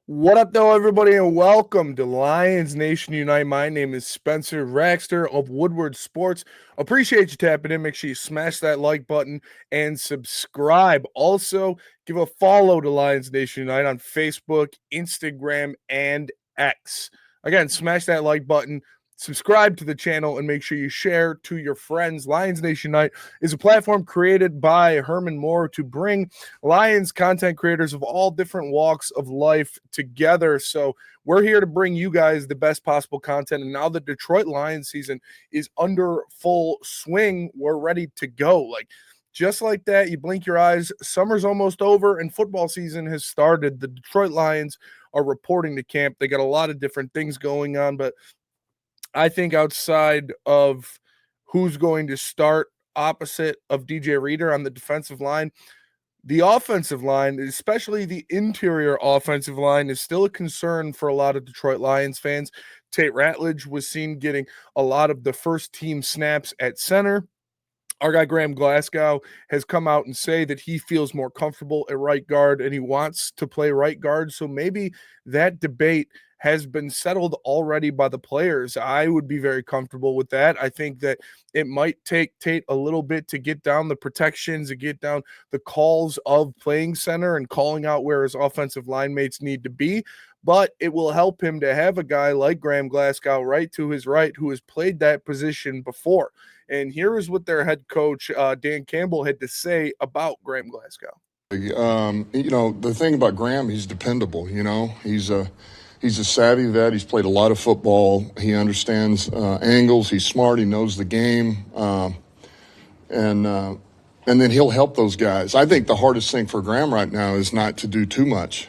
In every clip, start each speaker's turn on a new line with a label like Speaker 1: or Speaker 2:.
Speaker 1: What up, though, everybody, and welcome to Lions Nation Unite. My name is Spencer Raxter of Woodward Sports. Appreciate you tapping in. Make sure you smash that like button and subscribe. Also, give a follow to Lions Nation Unite on Facebook, Instagram, and X. Again, smash that like button, subscribe to the channel, and make sure you share to your friends. Lions Nation Unite is a platform created by Herman to bring Lions content creators of all different walks of life together. So we're here to bring you guys the best possible content. And now the Detroit Lions season is under full swing. We're ready to go. Like, just like that, you blink your eyes, summer's almost over and football season has started. The Detroit Lions are reporting to camp. They got a lot of different things going on, but I think outside of who's going to start opposite of DJ Reader on the defensive line, the offensive line, especially the interior offensive line, is still a concern for a lot of Detroit Lions fans. Tate Ratledge was seen getting a lot of the first team snaps at center. Our guy Graham Glasgow has come out and say that he feels more comfortable at right guard and he wants to play right guard. So maybe that debate has been settled already by the players. I would be very comfortable with that. I think that it might take Tate a little bit to get down the protections and get down the calls of playing center and calling out where his offensive line mates need to be. But it will help him to have a guy like Graham Glasgow right to his right who has played that position before. And here is what their head coach, Dan Campbell, had to say about Graham Glasgow.
Speaker 2: The thing about Graham, he's dependable. He's a savvy vet. He's played a lot of football. He understands angles. He's smart. He knows the game, and then he'll help those guys. I think the hardest thing for Graham right now is not to do too much,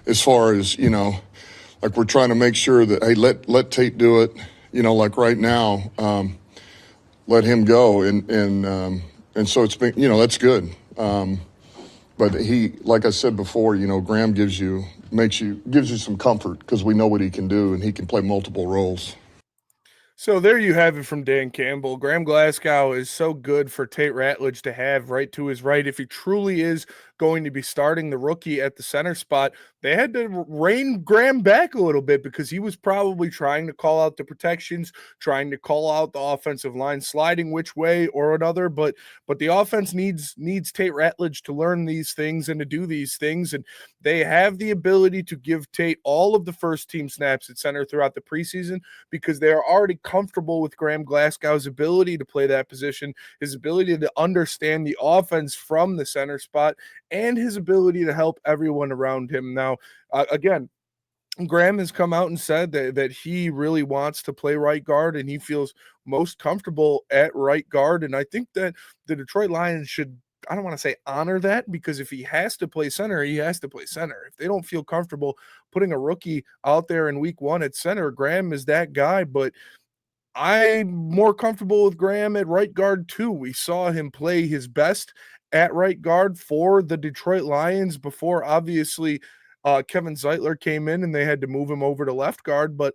Speaker 2: as far as like we're trying to make sure that hey, let Tate do it. Like right now. Let him go, and so it's been, that's good. But he, like I said before, Graham gives you some comfort because we know what he can do, and he can play multiple roles.
Speaker 1: So there you have it from Dan Campbell. Graham Glasgow is so good for Tate Ratledge to have right to his right. If he truly is going to be starting the rookie at the center spot, they had to rein Graham back a little bit because he was probably trying to call out the protections, trying to call out the offensive line sliding which way or another. But the offense needs Tate Ratledge to learn these things and to do these things. And they have the ability to give Tate all of the first team snaps at center throughout the preseason because they are already comfortable with Graham Glasgow's ability to play that position, his ability to understand the offense from the center spot, and his ability to help everyone around him. Now, again, Graham has come out and said that he really wants to play right guard and he feels most comfortable at right guard. And I think that the Detroit Lions should, I don't want to say honor that, because if he has to play center, he has to play center. If they don't feel comfortable putting a rookie out there in week one at center, Graham is that guy. But I'm more comfortable with Graham at right guard too. We saw him play his best at right guard for the Detroit Lions before, obviously, Kevin Zeitler came in and they had to move him over to left guard. But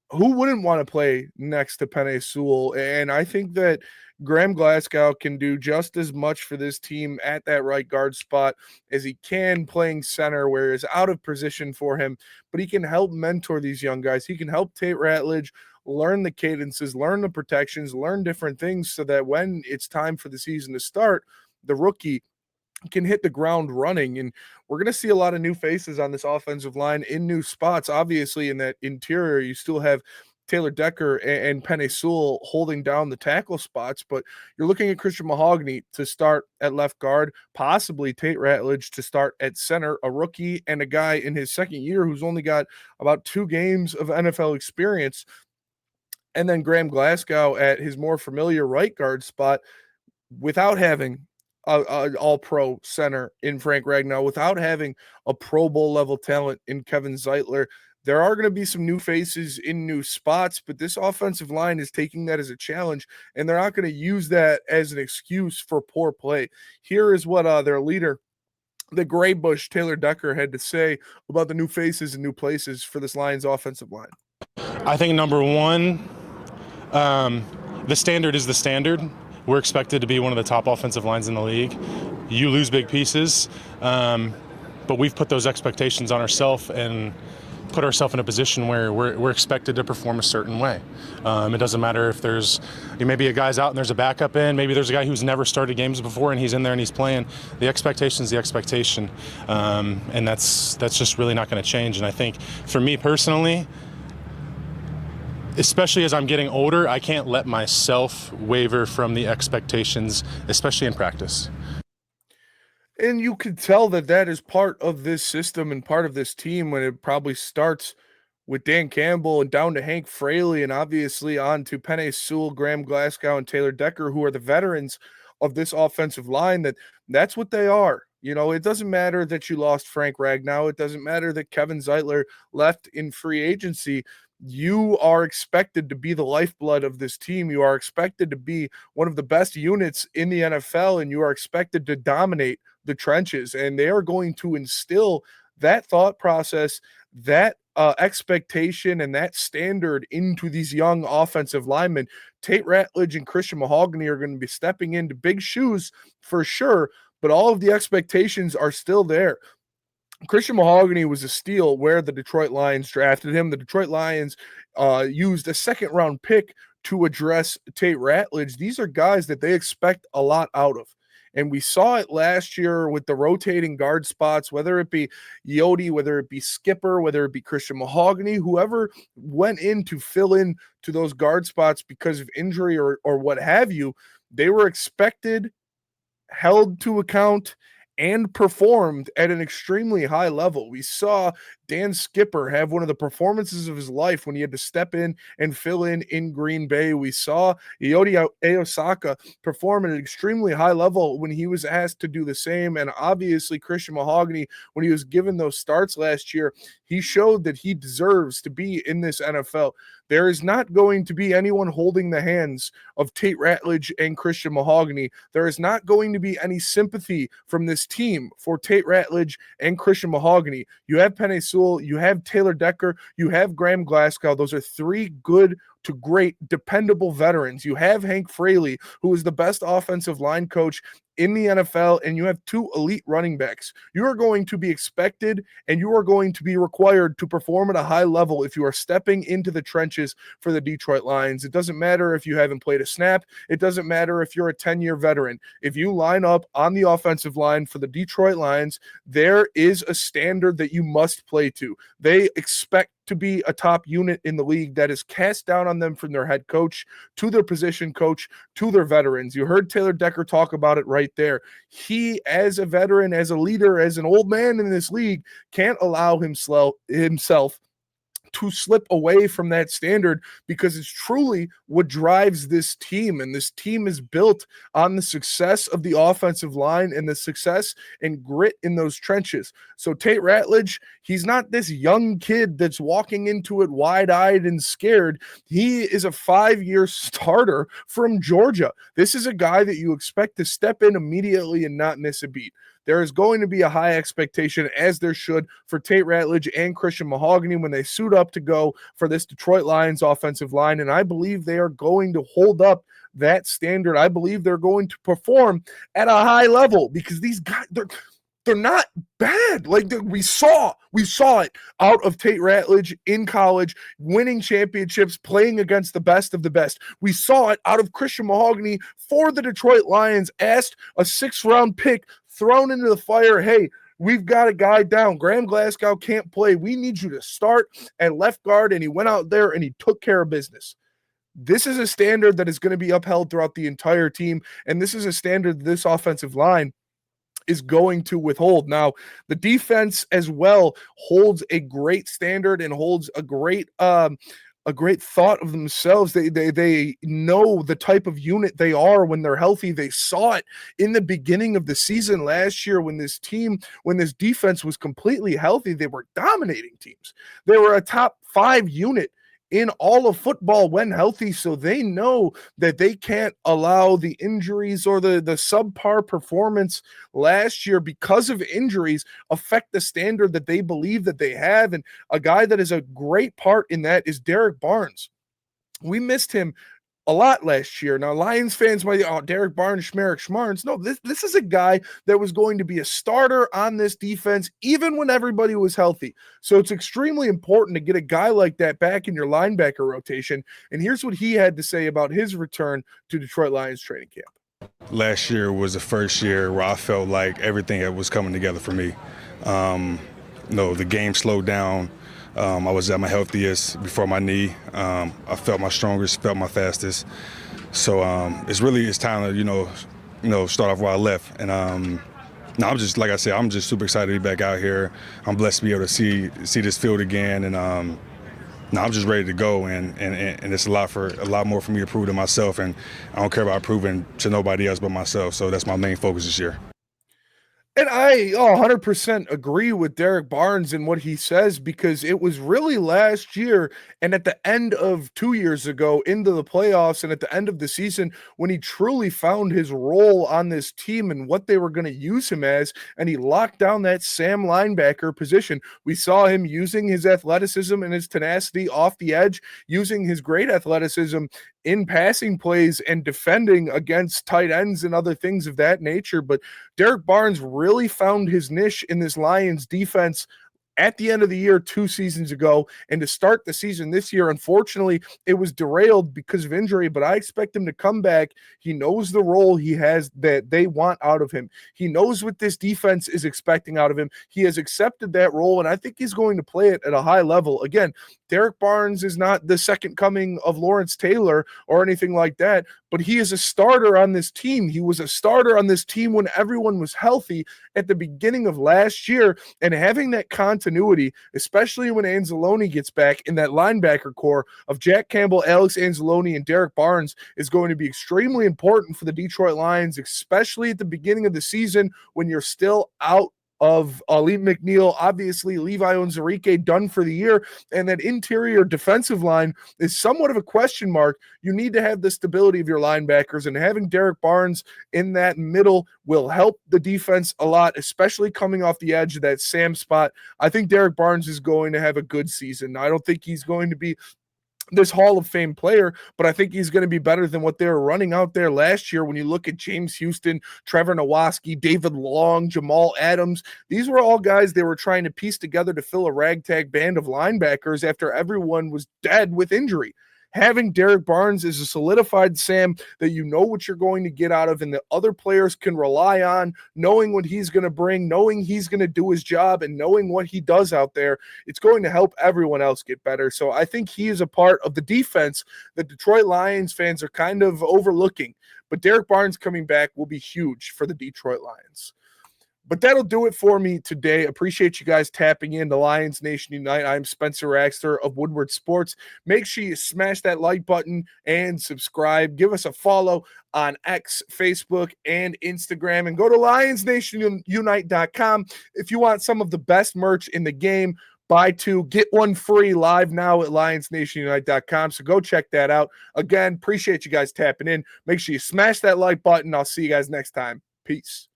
Speaker 1: who wouldn't want to play next to Penei Sewell? And I think that Graham Glasgow can do just as much for this team at that right guard spot as he can playing center, where it's out of position for him. But he can help mentor these young guys. He can help Tate Ratledge learn the cadences, learn the protections, learn different things so that when it's time for the season to start, the rookie can hit the ground running. And we're going to see a lot of new faces on this offensive line in new spots. Obviously, in that interior, you still have Taylor Decker and Penei Sewell holding down the tackle spots, but you're looking at Christian Mahogany to start at left guard, possibly Tate Ratledge to start at center, a rookie and a guy in his second year who's only got about 2 games of NFL experience. And then Graham Glasgow at his more familiar right guard spot without having an all-pro center in Frank Ragnow, without having a Pro Bowl level talent in Kevin Zeitler. There are going to be some new faces in new spots, but this offensive line is taking that as a challenge, and they're not going to use that as an excuse for poor play. Here is what their leader, the Gray Bush, Taylor Decker, had to say about the new faces and new places for this Lions offensive line.
Speaker 3: I think number one, the standard is the standard. We're expected to be one of the top offensive lines in the league. You lose big pieces. but we've put those expectations on ourselves and put ourselves in a position where we're expected to perform a certain way. It doesn't matter if there's maybe a guy's out and there's a backup in, maybe there's a guy who's never started games before and he's in there and he's playing. The expectation is the expectation, and that's just really not going to change. And I think for me personally, especially as I'm getting older, I can't let myself waver from the expectations, especially in practice.
Speaker 1: And you could tell that that is part of this system and part of this team when it probably starts with Dan Campbell and down to Hank Fraley and obviously on to Penei Sewell, Graham Glasgow, and Taylor Decker, who are the veterans of this offensive line. That's what they are. It doesn't matter that you lost Frank Ragnow. It doesn't matter that Kevin Zeitler left in free agency. You are expected to be the lifeblood of this team. You are expected to be one of the best units in the NFL, and you are expected to dominate the trenches. And they are going to instill that thought process, that expectation, and that standard into these young offensive linemen. Tate Ratledge and Christian Mahogany are going to be stepping into big shoes for sure, but all of the expectations are still there. Christian Mahogany was a steal where the Detroit Lions drafted him. The Detroit Lions used a second-round pick to address Tate Ratledge. These are guys that they expect a lot out of. And we saw it last year with the rotating guard spots, whether it be Yodi, whether it be Skipper, whether it be Christian Mahogany, whoever went in to fill in to those guard spots because of injury or what have you, they were expected, held to account, and performed at an extremely high level. We saw Dan Skipper have one of the performances of his life when he had to step in and fill in Green Bay. We saw Yodi Aosaka perform at an extremely high level when he was asked to do the same. And obviously Christian Mahogany, when he was given those starts last year, he showed that he deserves to be in this NFL. There is not going to be anyone holding the hands of Tate Ratledge and Christian Mahogany. There is not going to be any sympathy from this team for Tate Ratledge and Christian Mahogany. You have Penei Sewell, you have Taylor Decker, you have Graham Glasgow. Those are three good to great, dependable veterans. You have Hank Fraley, who is the best offensive line coach in the NFL, and you have two elite running backs. You are going to be expected and you are going to be required to perform at a high level if you are stepping into the trenches for the Detroit Lions. It doesn't matter if you haven't played a snap. It doesn't matter if you're a 10-year veteran. If you line up on the offensive line for the Detroit Lions, there is a standard that you must play to. They expect to be a top unit in the league that is cast down on them from their head coach to their position coach to their veterans. You heard Taylor Decker talk about it right there. He, as a veteran, as a leader, as an old man in this league, can't allow himself to slip away from that standard because it's truly what drives this team. And this team is built on the success of the offensive line and the success and grit in those trenches. So Tate Ratledge, he's not this young kid that's walking into it wide-eyed and scared. He is a 5-year starter from Georgia. This is a guy that you expect to step in immediately and not miss a beat. There is going to be a high expectation, as there should, for Tate Ratledge and Christian Mahogany when they suit up to go for this Detroit Lions offensive line, and I believe they are going to hold up that standard. I believe they're going to perform at a high level because these guys, they're not bad. Like we saw it out of Tate Ratledge in college, winning championships, playing against the best of the best. We saw it out of Christian Mahogany for the Detroit Lions, asked a 6th-round pick, thrown into the fire. Hey, we've got a guy down. Graham Glasgow can't play. We need you to start at left guard. And he went out there and he took care of business. This is a standard that is going to be upheld throughout the entire team. And this is a standard that this offensive line is going to withhold. Now, the defense as well holds a great standard and holds a great thought of themselves. They know the type of unit they are when they're healthy. They saw it in the beginning of the season last year when this defense was completely healthy. They were dominating teams. They were a top 5 unit in all of football when healthy, so they know that they can't allow the injuries or the subpar performance last year because of injuries affect the standard that they believe that they have. And a guy that is a great part in that is Derrick Barnes. We missed him a lot last year. Now, Lions fans might, oh, Derrick Barnes, Schmerich, Schmarns. No, this is a guy that was going to be a starter on this defense, even when everybody was healthy. So it's extremely important to get a guy like that back in your linebacker rotation. And here's what he had to say about his return to Detroit Lions training camp.
Speaker 4: Last year was the first year where I felt like everything was coming together for me. The game slowed down. I was at my healthiest before my knee. I felt my strongest, felt my fastest. So it's time to start off where I left. And I'm just, like I said, I'm just super excited to be back out here. I'm blessed to be able to see this field again. And I'm just ready to go. And it's a lot more for me to prove to myself. And I don't care about proving to nobody else but myself. So that's my main focus this year.
Speaker 1: And I 100% agree with Derrick Barnes and what he says, because it was really last year and at the end of 2 years ago into the playoffs and at the end of the season when he truly found his role on this team and what they were going to use him as, and he locked down that Sam linebacker position. We saw him using his athleticism and his tenacity off the edge, using his great athleticism in passing plays and defending against tight ends and other things of that nature. But Derrick Barnes really found his niche in this Lions defense at the end of the year 2 seasons ago, and to start the season this year. Unfortunately, it was derailed because of injury, but I expect him to come back. He knows the role he has that they want out of him. He knows what this defense is expecting out of him. He has accepted that role, and I think he's going to play it at a high level. Again, Derrick Barnes is not the second coming of Lawrence Taylor or anything like that, but he is a starter on this team. He was a starter on this team when everyone was healthy at the beginning of last year, and having that continuity, especially when Anzalone gets back in that linebacker core of Jack Campbell, Alex Anzalone, and Derrick Barnes, is going to be extremely important for the Detroit Lions, especially at the beginning of the season when you're still out of Ali McNeil, obviously Levi Onwuzurike done for the year, and that interior defensive line is somewhat of a question mark. You need to have the stability of your linebackers, and having Derrick Barnes in that middle will help the defense a lot, especially coming off the edge of that Sam spot. I think Derrick Barnes is going to have a good season. I don't think he's going to be this Hall of Fame player, but I think he's going to be better than what they were running out there last year. When you look at James Houston, Trevor Nowaski, David Long, Jamal Adams, these were all guys they were trying to piece together to fill a ragtag band of linebackers after everyone was dead with injury. Having Derrick Barnes is a solidified Sam that you know what you're going to get out of, and that other players can rely on, knowing what he's going to bring, knowing he's going to do his job, and knowing what he does out there. It's going to help everyone else get better. So I think he is a part of the defense that Detroit Lions fans are kind of overlooking. But Derrick Barnes coming back will be huge for the Detroit Lions. But that'll do it for me today. Appreciate you guys tapping in to Lions Nation Unite. I'm Spencer Raxter of Woodward Sports. Make sure you smash that like button and subscribe. Give us a follow on X, Facebook, and Instagram. And go to LionsNationUnite.com if you want some of the best merch in the game. Buy 2, get 1 free live now at LionsNationUnite.com. So go check that out. Again, appreciate you guys tapping in. Make sure you smash that like button. I'll see you guys next time. Peace.